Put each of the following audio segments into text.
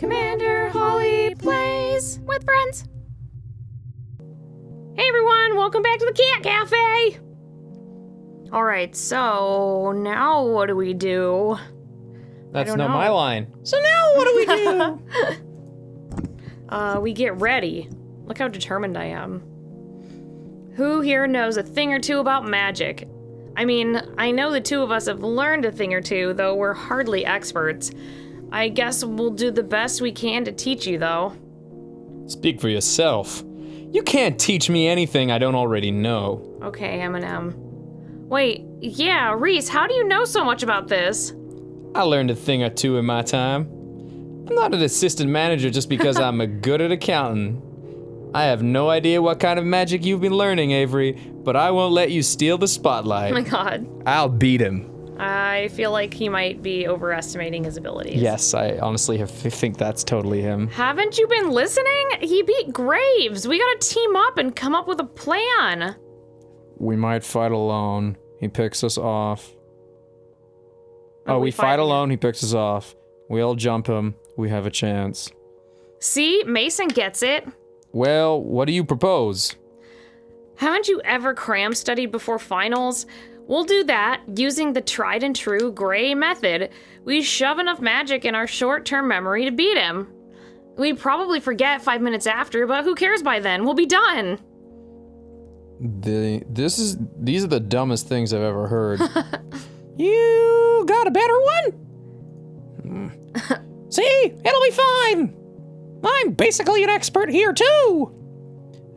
Commander Holly plays with friends. Hey everyone, welcome back to the Cat Cafe! Alright, so now what do we do? That's not my line. So now what do we do? We get ready. Look how determined I am. Who here knows a thing or two about magic? I mean, I know the two of us have learned a thing or two, though we're hardly experts. I guess we'll do the best we can to teach you, though. Speak for yourself. You can't teach me anything I don't already know. Okay, Eminem. Wait, yeah, Reese, how do you know so much about this? I learned a thing or two in my time. I'm not an assistant manager just because I'm good at accounting. I have no idea what kind of magic you've been learning, Avery, but I won't let you steal the spotlight. Oh my god. I'll beat him. I feel like he might be overestimating his abilities. Yes, I honestly think that's totally him. Haven't you been listening? He beat Graves. We gotta team up and come up with a plan. We might fight alone. He picks us off. Oh, we fight alone, he picks us off. We all jump him. We have a chance. See? Mason gets it. Well, what do you propose? Haven't you ever cram studied before finals? We'll do that using the tried and true Gray method. We shove enough magic in our short-term memory to beat him. We probably forget 5 minutes after, but who cares by then? We'll be done. These are the dumbest things I've ever heard. You got a better one? See, it'll be fine. I'm basically an expert here too.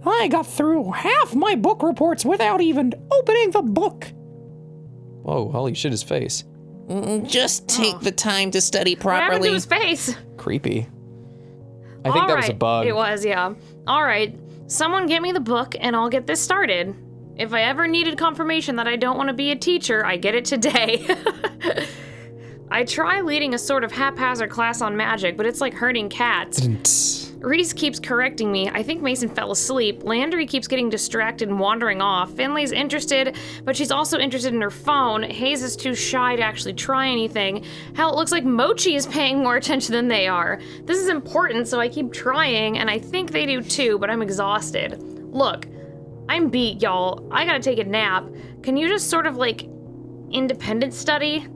I got through half my book reports without even opening the book. Whoa, holy shit, his face. Just take the time to study What happened properly. to his face? Creepy. I think that was a bug. It was, yeah. Alright, someone get me the book and I'll get this started. If I ever needed confirmation that I don't want to be a teacher, I get it today. I try leading a sort of haphazard class on magic, but it's like herding cats. Reese keeps correcting me. I think Mason fell asleep. Landry keeps getting distracted and wandering off. Finley's interested, but she's also interested in her phone. Hayes is too shy to actually try anything. Hell, it looks like Mochi is paying more attention than they are. This is important, so I keep trying, and I think they do too, but I'm exhausted. Look, I'm beat, y'all. I gotta take a nap. Can you just sort of, like, independent study?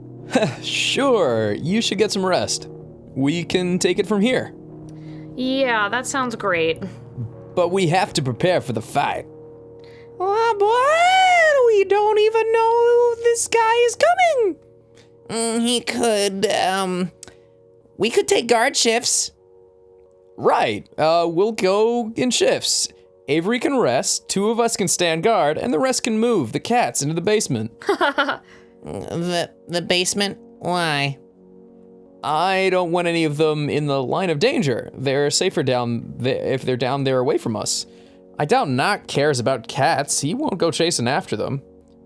Sure, you should get some rest. We can take it from here. Yeah, that sounds great. But we have to prepare for the fight. But we don't even know this guy is coming. He could, we could take guard shifts. Right, we'll go in shifts. Avery can rest, 2 of us can stand guard, and the rest can move the cats into the basement. The basement? Why? I don't want any of them in the line of danger. They're safer down there if they're down there away from us. I doubt Knock cares about cats. He won't go chasing after them.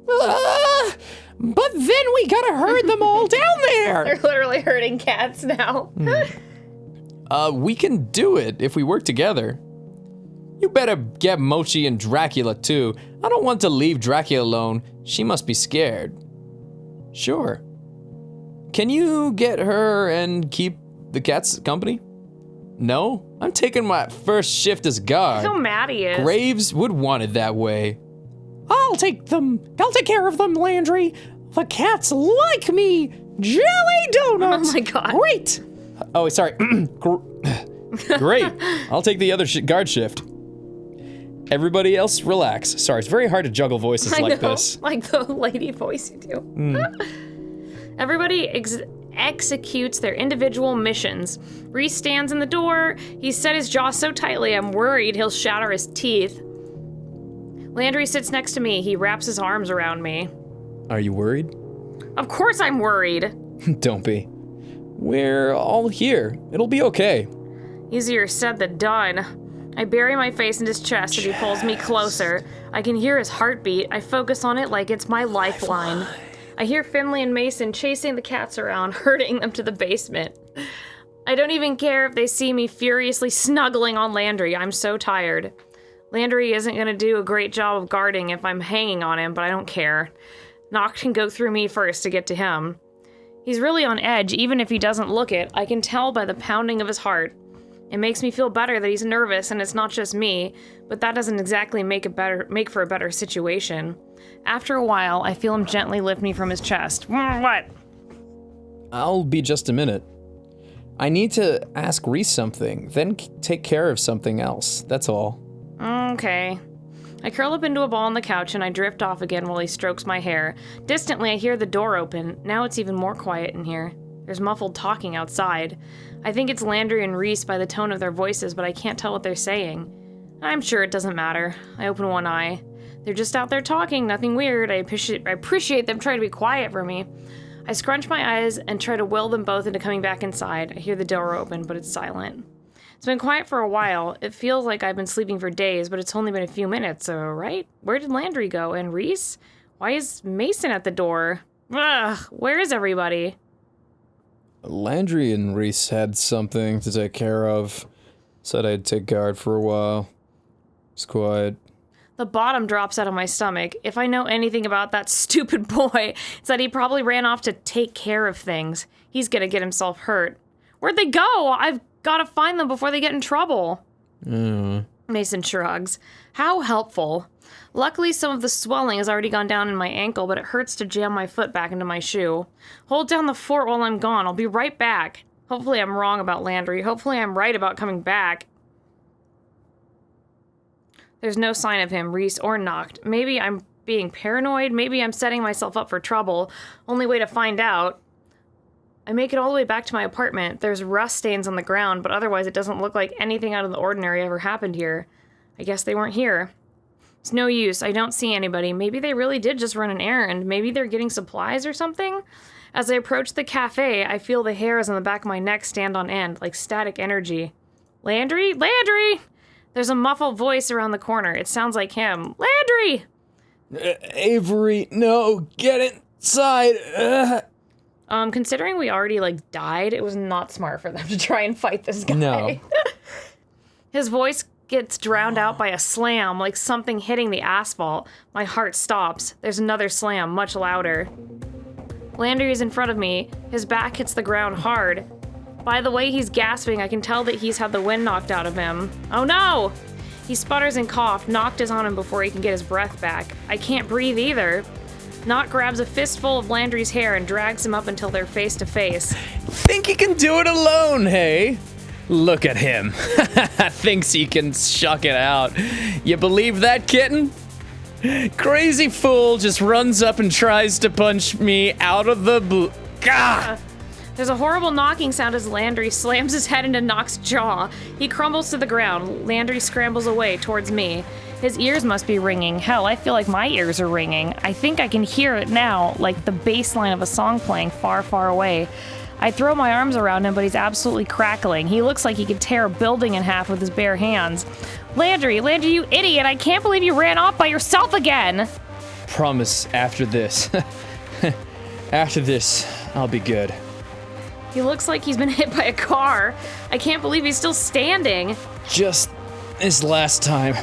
But then we gotta herd them all down there. They're literally herding cats now. We can do it if we work together. You better get Mochi and Dracula too. I don't want to leave Dracula alone. She must be scared. Sure. Can you get her and keep the cats company? No? I'm taking my first shift as guard. Look how mad he is. Graves would want it that way. I'll take them. I'll take care of them, Landry. The cats like me. Jelly donuts. Oh my god. Great. Oh, sorry. Great. I'll take the other guard shift. Everybody else, relax. Sorry, it's very hard to juggle voices like this. Like the lady voice you do. Everybody executes their individual missions. Reese stands in the door. He's set his jaw so tightly I'm worried he'll shatter his teeth. Landry sits next to me. He wraps his arms around me. Are you worried? Of course I'm worried. Don't be. We're all here. It'll be okay. Easier said than done. I bury my face in his chest and he pulls me closer. I can hear his heartbeat. I focus on it like it's my lifeline. I hear Finley and Mason chasing the cats around, herding them to the basement. I don't even care if they see me furiously snuggling on Landry. I'm so tired. Landry isn't going to do a great job of guarding if I'm hanging on him, but I don't care. Noct can go through me first to get to him. He's really on edge, even if he doesn't look it. I can tell by the pounding of his heart. It makes me feel better that he's nervous and it's not just me, but that doesn't exactly make for a better situation. After a while, I feel him gently lift me from his chest. What? I'll be just a minute. I need to ask Reese something, then take care of something else. That's all. Okay. I curl up into a ball on the couch and I drift off again while he strokes my hair. Distantly, I hear the door open. Now it's even more quiet in here. There's muffled talking outside. I think it's Landry and Reese by the tone of their voices, but I can't tell what they're saying. I'm sure it doesn't matter. I open one eye. They're just out there talking, nothing weird. I appreciate them trying to be quiet for me. I scrunch my eyes and try to will them both into coming back inside. I hear the door open, but it's silent. It's been quiet for a while. It feels like I've been sleeping for days, but it's only been a few minutes, right? Where did Landry go? And Reese? Why is Mason at the door? Ugh, where is everybody? Landry and Reese had something to take care of. Said I'd take guard for a while. It's quiet. The bottom drops out of my stomach. If I know anything about that stupid boy, it's that he probably ran off to take care of things. He's gonna get himself hurt. Where'd they go? I've gotta find them before they get in trouble. Mason shrugs. How helpful. Luckily, some of the swelling has already gone down in my ankle, but it hurts to jam my foot back into my shoe. Hold down the fort while I'm gone. I'll be right back. Hopefully I'm wrong about Landry. Hopefully I'm right about coming back. There's no sign of him, Reese or Noct. Maybe I'm being paranoid. Maybe I'm setting myself up for trouble. Only way to find out. I make it all the way back to my apartment. There's rust stains on the ground, but otherwise it doesn't look like anything out of the ordinary ever happened here. I guess they weren't here. It's no use. I don't see anybody. Maybe they really did just run an errand. Maybe they're getting supplies or something? As I approach the cafe, I feel the hairs on the back of my neck stand on end, like static energy. Landry? Landry! There's a muffled voice around the corner. It sounds like him. Landry! Avery, no, get inside. Considering we already, died, it was not smart for them to try and fight this guy. No. His voice gets drowned out by a slam, like something hitting the asphalt. My heart stops. There's another slam, much louder. Landry is in front of me. His back hits the ground hard. By the way he's gasping, I can tell that he's had the wind knocked out of him. Oh no! He sputters and coughs. Noct is on him before he can get his breath back. I can't breathe either. Noct grabs a fistful of Landry's hair and drags him up until they're face to face. Think he can do it alone, hey? Look at him. Thinks he can shuck it out. You believe that, kitten? Crazy fool just runs up and tries to punch me out of the blue. Gah! There's a horrible knocking sound as Landry slams his head into Noct's jaw. He crumbles to the ground. Landry scrambles away towards me. His ears must be ringing. Hell, I feel like my ears are ringing. I think I can hear it now, like the bass line of a song playing far, far away. I throw my arms around him, but he's absolutely crackling. He looks like he could tear a building in half with his bare hands. Landry, you idiot! I can't believe you ran off by yourself again! Promise after this. After this, I'll be good. He looks like he's been hit by a car. I can't believe he's still standing. Just this last time,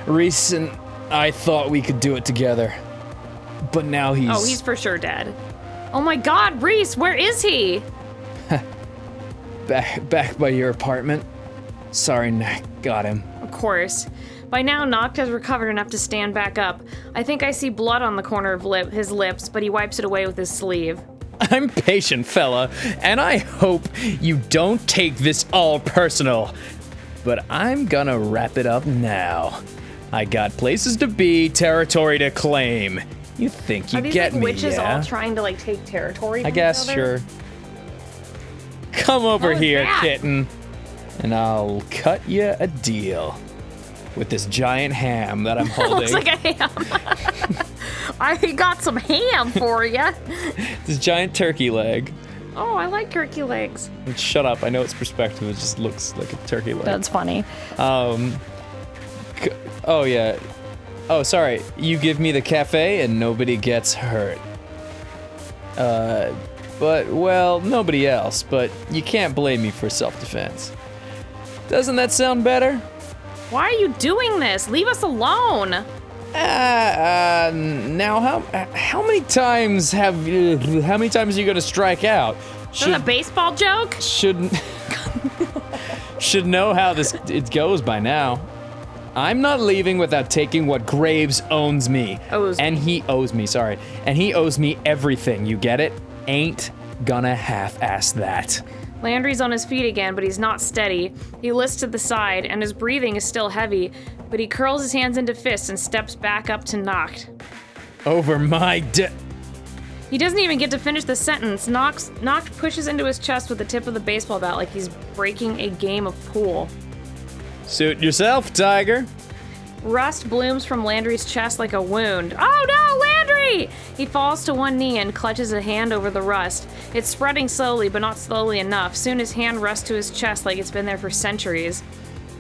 Reese and I thought we could do it together. But now he's... Oh, he's for sure dead. Oh my god, Reese, where is he? Back by your apartment. Sorry, Nick, got him. Of course. By now, Noct has recovered enough to stand back up. I think I see blood on the corner of his lips, but he wipes it away with his sleeve. I'm patient, fella, and I hope you don't take this all personal. But I'm gonna wrap it up now. I got places to be, territory to claim. You think you get me, witches yeah? all trying to take territory? I guess, each other? sure. Come over here, that? kitten, and I'll cut you a deal with this giant ham that I'm holding. Looks like a ham. I got some ham for you. This giant turkey leg. Oh, I like turkey legs. Shut up! I know it's perspective. It just looks like a turkey leg. That's funny. Oh yeah. Oh, sorry. You give me the cafe and nobody gets hurt. But, well, nobody else, but you can't blame me for self-defense. Doesn't that sound better? Why are you doing this? Leave us alone. Now how many times are you gonna strike out? Is that a baseball joke? Should know how it goes by now. I'm not leaving without taking what Graves owns me. He owes me everything, you get it? Ain't gonna half-ass that. Landry's on his feet again, but he's not steady. He lifts to the side, and his breathing is still heavy, but he curls his hands into fists and steps back up to Noct. Over my He doesn't even get to finish the sentence. Noct pushes into his chest with the tip of the baseball bat like he's breaking a game of pool. Suit yourself, Tiger. Rust blooms from Landry's chest like a wound. Oh no, Landry! He falls to one knee and clutches a hand over the rust. It's spreading slowly, but not slowly enough. Soon his hand rests to his chest like it's been there for centuries.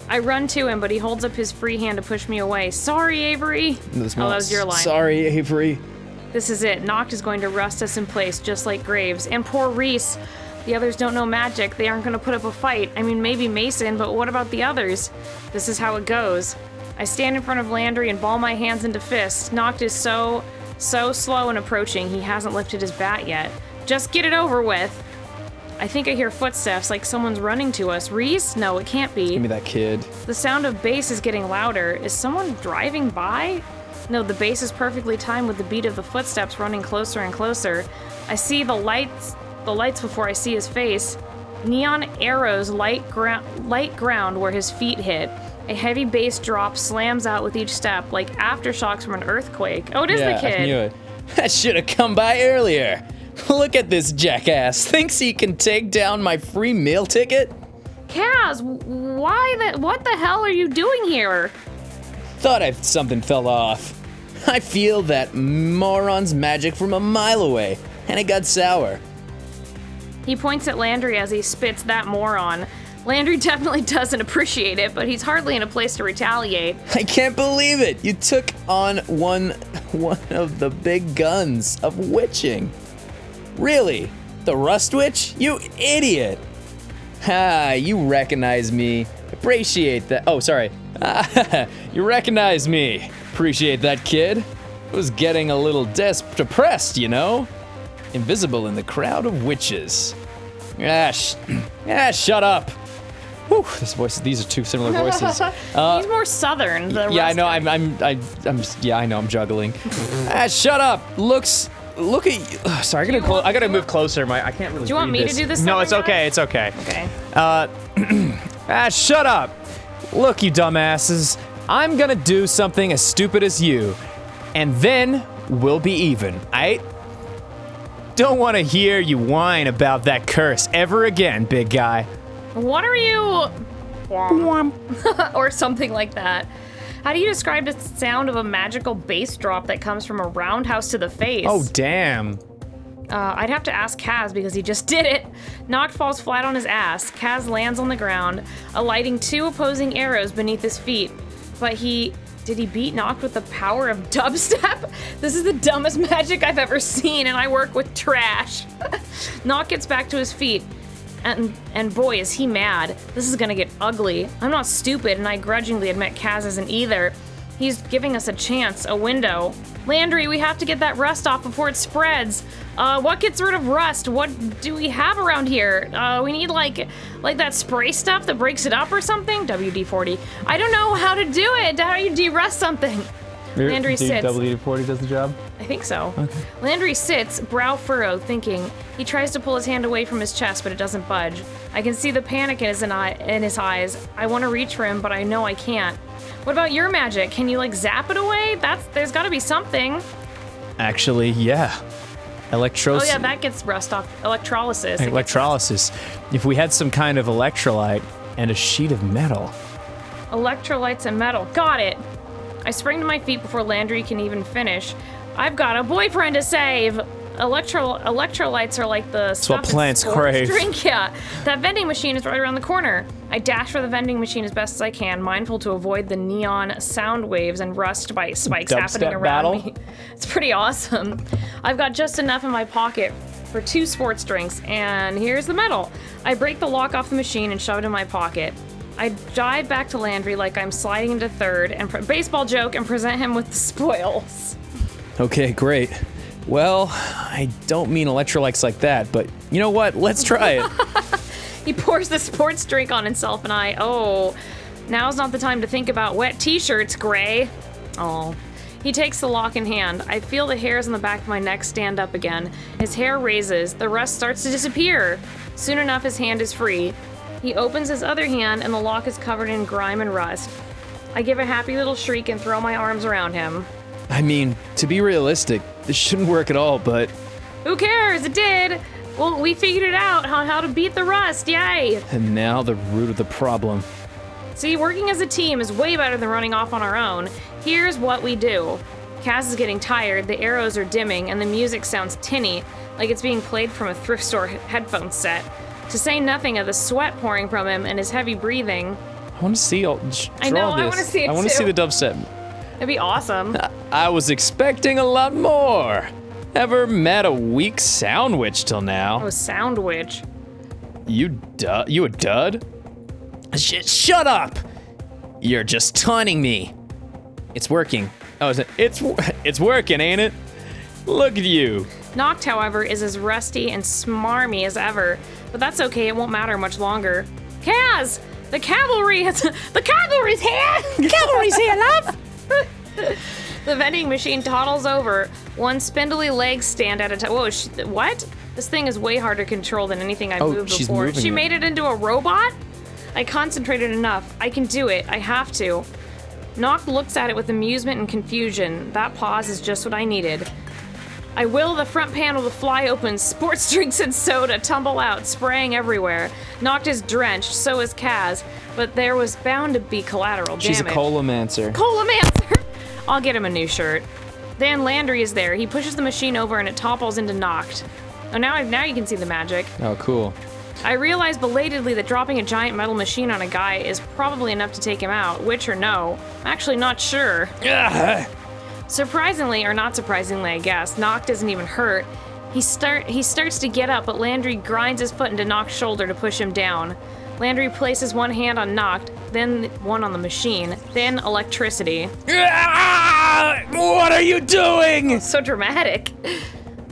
I run to him, but he holds up his free hand to push me away. Sorry, Avery. That was your line. Sorry, Avery. This is it. Noct is going to rust us in place, just like Graves. And poor Reese. The others don't know magic. They aren't going to put up a fight. I mean, maybe Mason, but what about the others? This is how it goes. I stand in front of Landry and ball my hands into fists. Noct is so slow in approaching. He hasn't lifted his bat yet. Just get it over with. I think I hear footsteps, like someone's running to us. Reese? No, it can't be. Give me that kid. The sound of bass is getting louder. Is someone driving by? No, the bass is perfectly timed with the beat of the footsteps running closer and closer. I see the lights before I see his face. Neon arrows light ground where his feet hit. A heavy bass drop slams out with each step, like aftershocks from an earthquake. Oh, it is the kid. I knew it. I should have come by earlier. Look at this jackass. Thinks he can take down my free meal ticket? Kaz, what the hell are you doing here? Thought something fell off. I feel that moron's magic from a mile away, and it got sour. He points at Landry as he spits that moron. Landry definitely doesn't appreciate it, but he's hardly in a place to retaliate. I can't believe it! You took on one of the big guns of witching. Really? The Rust Witch? You idiot! Ha, you recognize me. Appreciate that. Oh, sorry. You recognize me. Appreciate that, kid. I was getting a little depressed, you know? Invisible in the crowd of witches. Shut up. Whew, these are two similar voices. He's more southern. Yeah, I know. I know. I'm juggling. Shut up. Look at you. Sorry, I gotta move closer. I can't really. Do you want me to do this? No, it's okay. It's okay. Okay. Shut up. Look, you dumbasses. I'm gonna do something as stupid as you, and then we'll be even. Aight? Don't want to hear you whine about that curse ever again, big guy. What are you? Or something like that. How do you describe the sound of a magical bass drop that comes from a roundhouse to the face? Oh, damn. I'd have to ask Kaz because he just did it. Noct falls flat on his ass. Kaz lands on the ground, alighting two opposing arrows beneath his feet. But did he beat Noct with the power of dubstep? This is the dumbest magic I've ever seen, and I work with trash. Noct gets back to his feet, and boy, is he mad. This is gonna get ugly. I'm not stupid, and I grudgingly admit Kaz isn't either. He's giving us a chance, a window. Landry, we have to get that rust off before it spreads. What gets rid of rust? What do we have around here? We need like that spray stuff that breaks it up or something? WD-40. I don't know how to do it. How do you de-rust something? Landry sits. WD-40 does the job? I think so. Okay. Landry sits, brow furrowed, thinking. He tries to pull his hand away from his chest, but it doesn't budge. I can see the panic in his eyes. I want to reach for him, but I know I can't. What about your magic? Can you zap it away? There's got to be something. Actually, yeah. Oh yeah, that gets rust off. Electrolysis. Electrolysis. If we had some kind of electrolyte and a sheet of metal. Electrolytes and metal. Got it. I spring to my feet before Landry can even finish. I've got a boyfriend to save. Electrolytes are like the stuff what plants crave. Drink, yeah. That vending machine is right around the corner. I dash for the vending machine as best as I can, mindful to avoid the neon sound waves and rust spikes happening around me. It's pretty awesome. I've got just enough in my pocket for 2 sports drinks, and here's the metal. I break the lock off the machine and shove it in my pocket. I dive back to Landry like I'm sliding into third and baseball joke and present him with the spoils. Okay, great. Well, I don't mean electrolytes like that, but you know what? Let's try it. He pours the sports drink on himself and now's not the time to think about wet t-shirts, Gray. Oh. He takes the lock in hand. I feel the hairs on the back of my neck stand up again. His hair raises. The rust starts to disappear. Soon enough, his hand is free. He opens his other hand and the lock is covered in grime and rust. I give a happy little shriek and throw my arms around him. I mean, to be realistic, this shouldn't work at all, but... Who cares? It did! Well, we figured it out, how to beat the rust, yay! And now the root of the problem. See, working as a team is way better than running off on our own. Here's what we do. Kaz is getting tired, the arrows are dimming, and the music sounds tinny, like it's being played from a thrift store headphone set. To say nothing of the sweat pouring from him and his heavy breathing. I want to see all. I know, I want to see it too. I want to see the dubstep. That'd be awesome. I was expecting a lot more. Ever met a weak sandwich till now? Oh, Soundwich. You a dud? Shut up! You're just taunting me. It's working. Oh, it's working, ain't it? Look at you. Noct, however, is as rusty and smarmy as ever, but that's okay, it won't matter much longer. Kaz! The cavalry's here! The cavalry's here, love! The vending machine toddles over. One spindly leg stand at a time. Whoa, what? This thing is way harder to control than anything I've moved she's before. moving She it. made it into a robot? I concentrated enough. I can do it. I have to. Noct looks at it with amusement and confusion. That pause is just what I needed. I will the front panel to fly open. Sports drinks and soda tumble out, spraying everywhere. Noct is drenched, so is Kaz, but there was bound to be collateral damage. She's a colomancer. Colomancer! I'll get him a new shirt. Then Landry is there. He pushes the machine over and it topples into Noct. Oh, now you can see the magic. Oh, cool. I realize belatedly that dropping a giant metal machine on a guy is probably enough to take him out, which or no. I'm actually not sure. Surprisingly, or not surprisingly, I guess, Noct isn't even hurt. He starts to get up, but Landry grinds his foot into Noct's shoulder to push him down. Landry places one hand on Noct, then one on the machine, then electricity. What are you doing? So dramatic.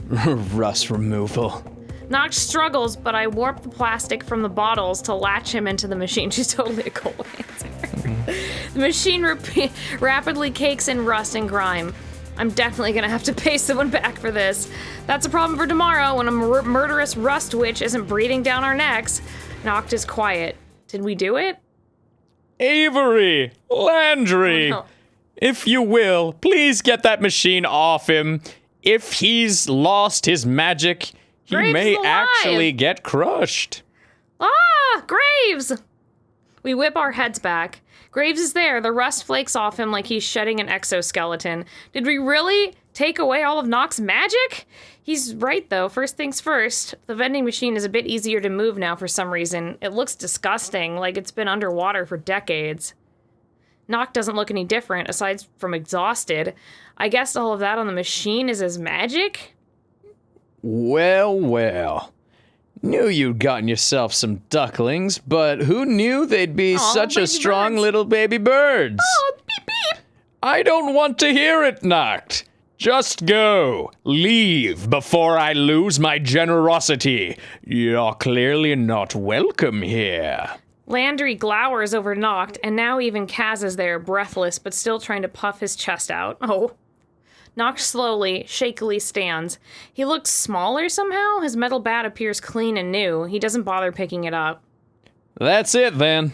Rust removal. Noct struggles, but I warp the plastic from the bottles to latch him into the machine. She's totally a cold answer. The machine rapidly cakes in rust and grime. I'm definitely gonna have to pay someone back for this. That's a problem for tomorrow when a murderous rust witch isn't breathing down our necks. Noct is quiet. Did we do it? Avery! Landry! Oh, no. If you will, please get that machine off him. If he's lost his magic, he Graves may is alive. actually get crushed. Ah! Graves! We whip our heads back. Graves is there. The rust flakes off him like he's shedding an exoskeleton. Did we really take away all of Noct's magic? He's right, though. First things first. The vending machine is a bit easier to move now for some reason. It looks disgusting, like it's been underwater for decades. Noct doesn't look any different, aside from exhausted. I guess all of that on the machine is his magic? Well. Knew you'd gotten yourself some ducklings, but who knew they'd be such a baby strong birds. little baby birds? Oh, beep beep! I don't want to hear it, Noct. Just go. Leave before I lose my generosity. You're clearly not welcome here. Landry glowers over Noct, and now even Kaz is there, breathless, but still trying to puff his chest out. Oh. Noct slowly, shakily stands. He looks smaller somehow. His metal bat appears clean and new. He doesn't bother picking it up. That's it, then.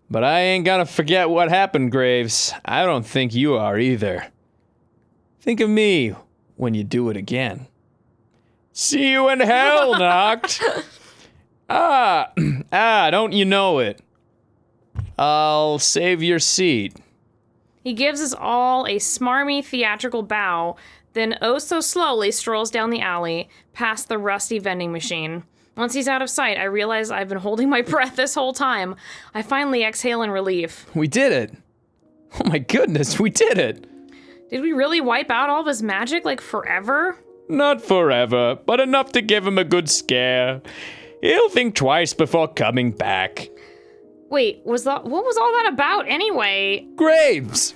But I ain't gonna forget what happened, Graves. I don't think you are either. Think of me when you do it again. See you in hell, Noct. Don't you know it? I'll save your seat. He gives us all a smarmy theatrical bow, then oh so slowly strolls down the alley, past the rusty vending machine. Once he's out of sight, I realize I've been holding my breath this whole time. I finally exhale in relief. We did it. Oh my goodness, we did it. Did we really wipe out all of his magic, like, forever? Not forever, but enough to give him a good scare. He'll think twice before coming back. Wait, what was all that about anyway? Graves!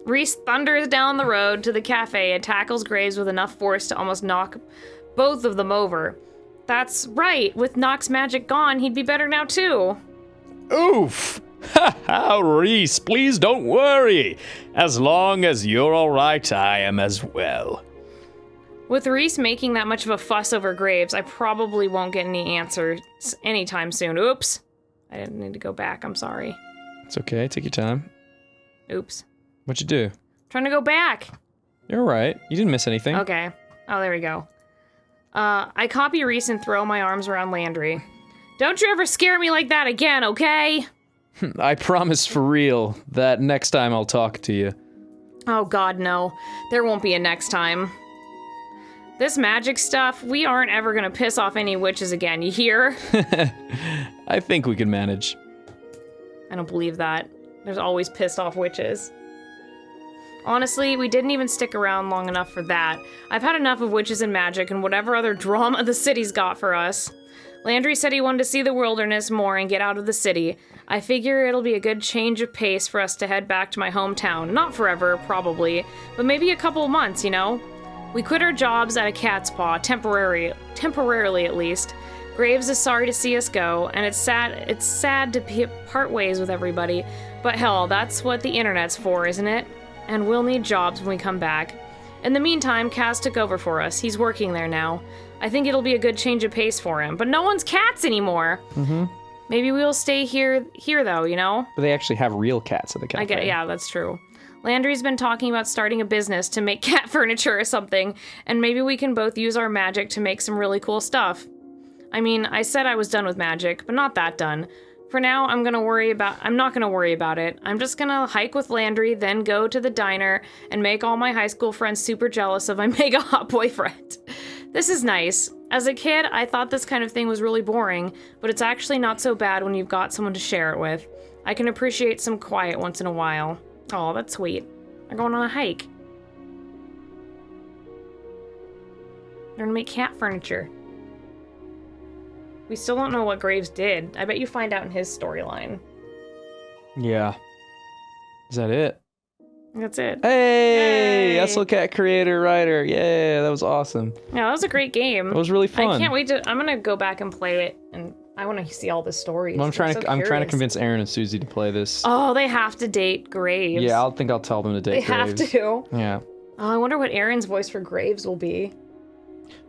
Reese thunders down the road to the cafe and tackles Graves with enough force to almost knock both of them over. That's right, with Nock's magic gone, he'd be better now too. Oof! Ha ha, Reese, please don't worry. As long as you're alright, I am as well. With Reese making that much of a fuss over Graves, I probably won't get any answers anytime soon. Oops. I didn't need to go back, I'm sorry. It's okay, take your time. Oops. What'd you do? Trying to go back. You're alright. You didn't miss anything. Okay. Oh, there we go. I copy Reese and throw my arms around Landry. Don't you ever scare me like that again, okay? I promise for real that next time I'll talk to you. Oh god, no. There won't be a next time. This magic stuff, we aren't ever gonna piss off any witches again, you hear? I think we can manage. I don't believe that. There's always pissed off witches. Honestly, we didn't even stick around long enough for that. I've had enough of witches and magic and whatever other drama the city's got for us. Landry said he wanted to see the wilderness more and get out of the city. I figure it'll be a good change of pace for us to head back to my hometown. Not forever, probably, but maybe a couple of months, you know? We quit our jobs at a cat's paw, temporarily at least. Graves is sorry to see us go, and it's sad to part ways with everybody, but hell, that's what the internet's for, isn't it? And we'll need jobs when we come back. In the meantime, Kaz took over for us. He's working there now. I think it'll be a good change of pace for him, but no one's cats anymore. Mm-hmm. Maybe we'll stay here though, you know? But they actually have real cats at the cafe. Yeah, that's true. Landry's been talking about starting a business to make cat furniture or something, and maybe we can both use our magic to make some really cool stuff. I mean, I said I was done with magic, but not that done. For now, I'm not gonna worry about it. I'm just gonna hike with Landry, then go to the diner and make all my high school friends super jealous of my mega hot boyfriend. This is nice. As a kid, I thought this kind of thing was really boring, but it's actually not so bad when you've got someone to share it with. I can appreciate some quiet once in a while. Oh, that's sweet. They're going on a hike. They're gonna make cat furniture. We still don't know what Graves did. I bet you find out in his storyline. Yeah. Is that it? That's it. Hey! Yay. SL Cat creator, writer. Yeah, that was awesome. Yeah, that was a great game. It was really fun. I can't wait to... I'm gonna go back and play it, and I want to see all the stories. Well, I'm trying to curious. convince Aaron and Susie to play this. Oh, they have to date Graves. Yeah, I'll tell them to date Graves. They have to. Yeah. Oh, I wonder what Aaron's voice for Graves will be.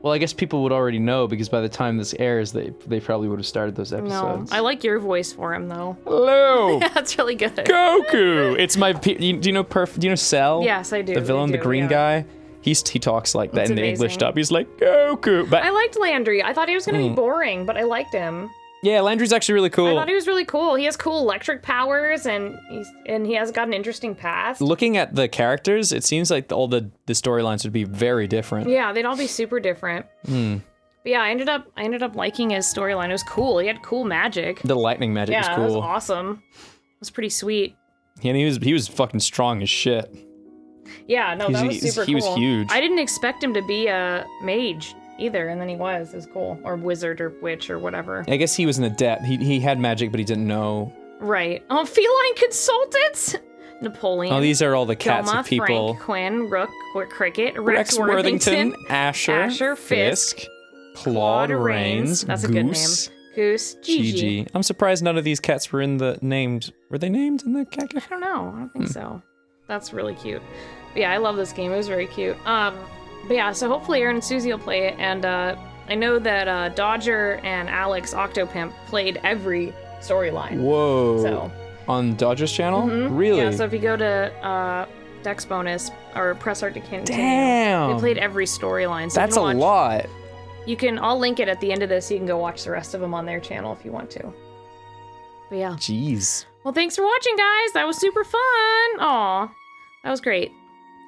Well, I guess people would already know because by the time this airs, they probably would have started those episodes. No, I like your voice for him though. Hello, That's really good. Goku. It's my. Do you know Cell? Yes, I do. The villain, the green guy. He talks like that That's in the amazing. English dub. He's like Goku. But I liked Landry. I thought he was gonna be boring, but I liked him. yeah, Landry's actually really cool. I thought he was really cool. He has cool electric powers, and he has got an interesting past. Looking at the characters, it seems like all the storylines would be very different. Yeah, they'd all be super different. But yeah, I ended up liking his storyline. It was cool. He had cool magic. The lightning magic was Yeah, cool. that was awesome. It was pretty sweet. And he was fucking strong as shit. Yeah, no, that was super cool. He was huge. I didn't expect him to be a mage either, and then he was. It was cool. Or wizard or witch or whatever. I guess he was an adept. He had magic, but he didn't know. Right. Oh, feline consultants! Napoleon. Oh, these are all the cats Kilma, of people. Frank, Quinn, Rook, Cricket, Rex Worthington, Asher, Fisk, Claude Rains, That's Goose, a good name. Goose, Gigi. I'm surprised none of these cats were in the named. Were they named in the cat cafe? I don't know. I don't think so. That's really cute. But yeah, I love this game. It was very cute. But yeah, so hopefully Aaron and Susie will play it. And I know that Dodger and Alex Octopimp played every storyline. Whoa. So on Dodger's channel? Really? Yeah, so if you go to Dex Bonus or Press Art to Continue, Damn. they played every storyline. So That's a lot. I'll link it at the end of this. You can go watch the rest of them on their channel if you want to. But yeah. Jeez. Well, thanks for watching, guys. That was super fun. Aw, that was great.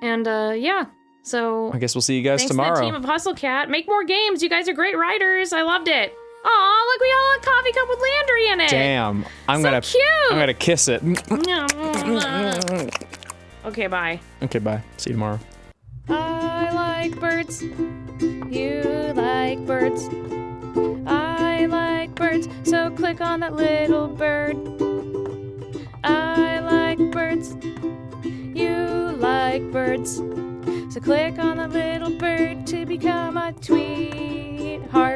And yeah, so I guess we'll see you guys thanks tomorrow. to the team of Hustle Cat. Make more games. You guys are great writers. I loved it. Aw, look, we all had coffee cup with Landry in it. Damn. I'm cute. gonna kiss it. Okay, bye. Okay, bye. See you tomorrow. I like birds. You like birds. I like birds. So click on that little bird. birds. You like birds. So click on the little bird to become a tweetheart.